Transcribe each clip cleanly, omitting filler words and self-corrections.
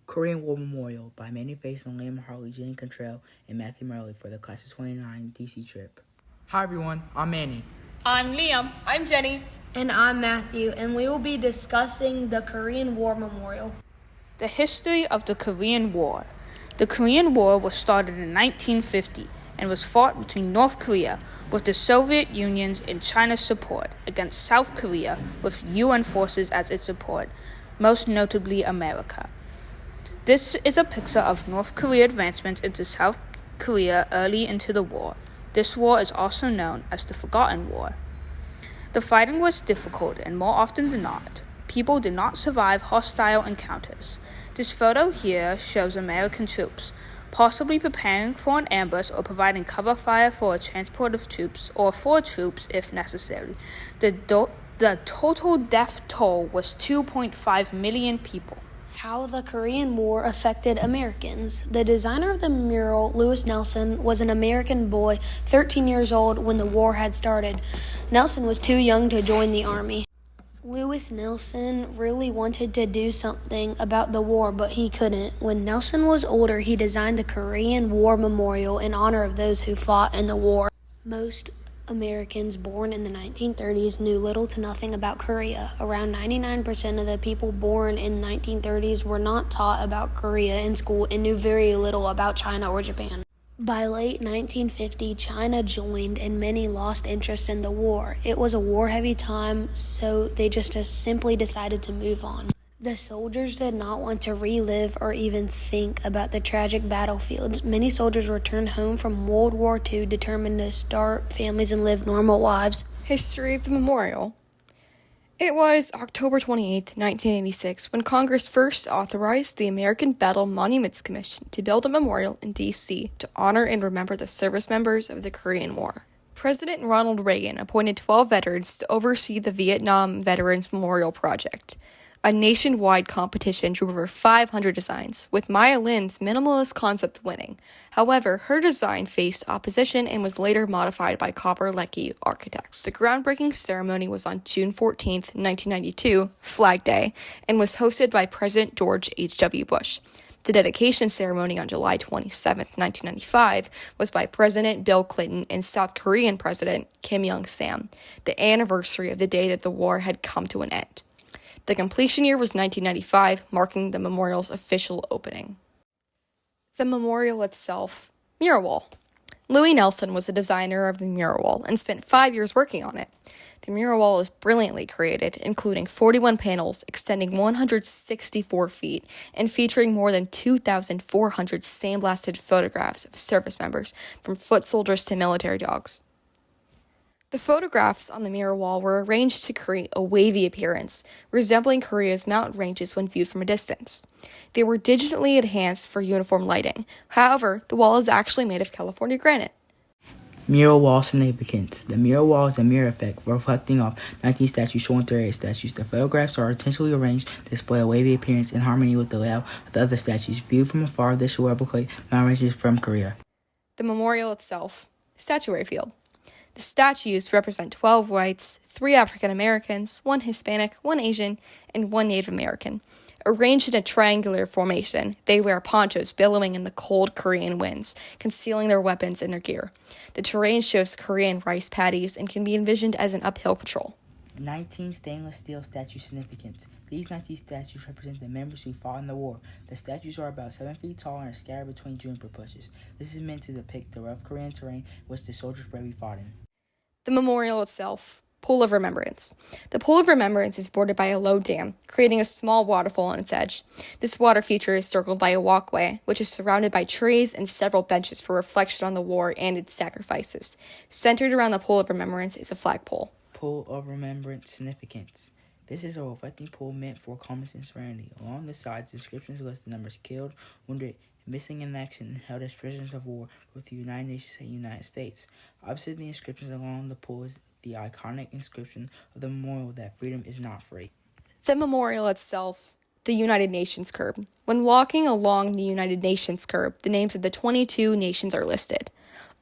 Korean War Memorial by Manny Faison, Liam Harley, Jenny Contrell, and Matthew Murley for the Class of 29 DC trip. Hi everyone, I'm Manny. I'm Liam. I'm Jenny. And I'm Matthew, and we will be discussing the Korean War Memorial. The history of the Korean War. The Korean War was started in 1950 and was fought between North Korea, with the Soviet Union's and China's support, against South Korea, with UN forces as its support, most notably America. This is a picture of North Korea advancements into South Korea early into the war. This war is also known as the Forgotten War. The fighting was difficult, and more often than not, people did not survive hostile encounters. This photo here shows American troops, possibly preparing for an ambush or providing cover fire for a transport of troops or for troops if necessary. The total death toll was 2.5 million people. How the Korean War affected Americans. The designer of the mural, Lewis Nelson, was an American boy, 13 years old, when the war had started. Nelson was too young to join the army. Lewis Nelson really wanted to do something about the war, but he couldn't. When Nelson was older, he designed the Korean War Memorial in honor of those who fought in the war. Most Americans born in the 1930s knew little to nothing about Korea. Around 99% of the people born in the 1930s were not taught about Korea in school and knew very little about China or Japan. By late 1950, China joined and many lost interest in the war. It was a war-heavy time, so they just simply decided to move on. The soldiers did not want to relive or even think about the tragic battlefields. Many soldiers returned home from World War II determined to start families and live normal lives. History of the memorial. It was October 28, 1986, when Congress first authorized the American Battle Monuments Commission to build a memorial in D.C. to honor and remember the service members of the Korean War. President Ronald Reagan appointed 12 veterans to oversee the Vietnam Veterans Memorial Project, a nationwide competition drew over 500 designs, with Maya Lin's minimalist concept winning. However, her design faced opposition and was later modified by Copper Lecky architects. The groundbreaking ceremony was on June 14, 1992, Flag Day, and was hosted by President George H.W. Bush. The dedication ceremony on July 27, 1995, was by President Bill Clinton and South Korean President Kim Young-sam, the anniversary of the day that the war had come to an end. The completion year was 1995, marking the memorial's official opening. The memorial itself. Mural wall. Louis Nelson was the designer of the mural wall and spent 5 years working on it. The mural wall is brilliantly created, including 41 panels extending 164 feet and featuring more than 2,400 sandblasted photographs of service members, from foot soldiers to military dogs. The photographs on the mural wall were arranged to create a wavy appearance, resembling Korea's mountain ranges when viewed from a distance. They were digitally enhanced for uniform lighting. However, the wall is actually made of California granite. Mural wall significance. The mural wall is a mirror effect reflecting off 19 statues showing 38 statues. The photographs are intentionally arranged to display a wavy appearance in harmony with the layout of the other statues. Viewed from afar, this will replicate mountain ranges from Korea. The memorial itself. Statuary field. The statues represent 12 whites, 3 African Americans, 1 Hispanic, 1 Asian, and 1 Native American. Arranged in a triangular formation, they wear ponchos billowing in the cold Korean winds, concealing their weapons and their gear. The terrain shows Korean rice paddies and can be envisioned as an uphill patrol. 19 stainless steel statue significance. These 19 statues represent the members who fought in the war. The statues are about 7 feet tall and are scattered between juniper bushes. This is meant to depict the rough Korean terrain which the soldiers bravely fought in. The memorial itself. Pool of Remembrance. The Pool of Remembrance is bordered by a low dam, creating a small waterfall on its edge. This water feature is circled by a walkway, which is surrounded by trees and several benches for reflection on the war and its sacrifices. Centered around the Pool of Remembrance is a flagpole. Pool of Remembrance significance. This is a reflecting pool meant for calmness and serenity. Along the sides, inscriptions list the numbers killed, wounded, missing in action, and held as prisoners of war with the United Nations and United States. Opposite the inscriptions along the pool is the iconic inscription of the memorial that freedom is not free. The memorial itself. The United Nations curb. When walking along the United Nations curb, the names of the 22 nations are listed.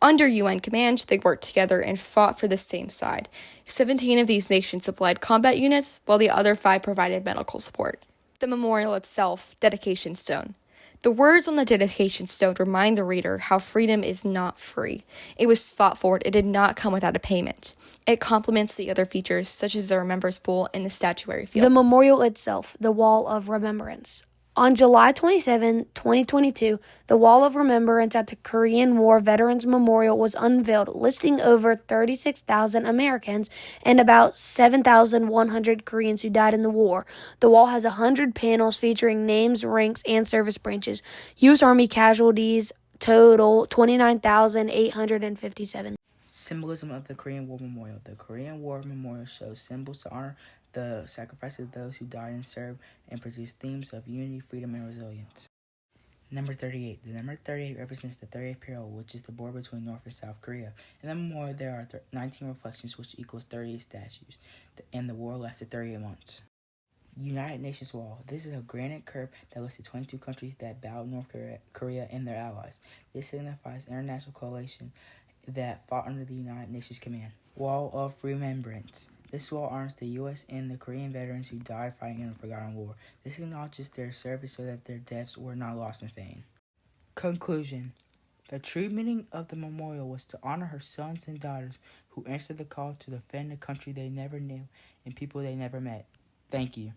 Under UN command, they worked together and fought for the same side. 17 of these nations supplied combat units, while the other 5 provided medical support. the memorial itself, dedication stone. The words on the dedication stone remind the reader how freedom is not free. It was fought for, it did not come without a payment. It complements the other features, such as the Remembrance Bowl and the statuary field. The memorial itself, the Wall of Remembrance. On July 27, 2022, the Wall of Remembrance at the Korean War Veterans Memorial was unveiled, listing over 36,000 Americans and about 7,100 Koreans who died in the war. The wall has 100 panels featuring names, ranks, and service branches. U.S. Army casualties total 29,857. Symbolism of the Korean War Memorial. The Korean War Memorial shows symbols to honor the sacrifice of those who died and served and produce themes of unity, freedom, and resilience. Number 38. The number 38 represents the 38th parallel, which is the border between North and South Korea. In the memorial, there are 19 reflections, which equals 38 statues, and the war lasted 38 months. United Nations Wall. This is a granite curve that listed 22 countries that bowed North Korea and their allies. This signifies international coalition that fought under the United Nations command. Wall of Remembrance. This wall honors the U.S. and the Korean veterans who died fighting in the Forgotten War. This acknowledges their service so that their deaths were not lost in vain. Conclusion. The true meaning of the memorial was to honor her sons and daughters who answered the call to defend a country they never knew and people they never met. Thank you.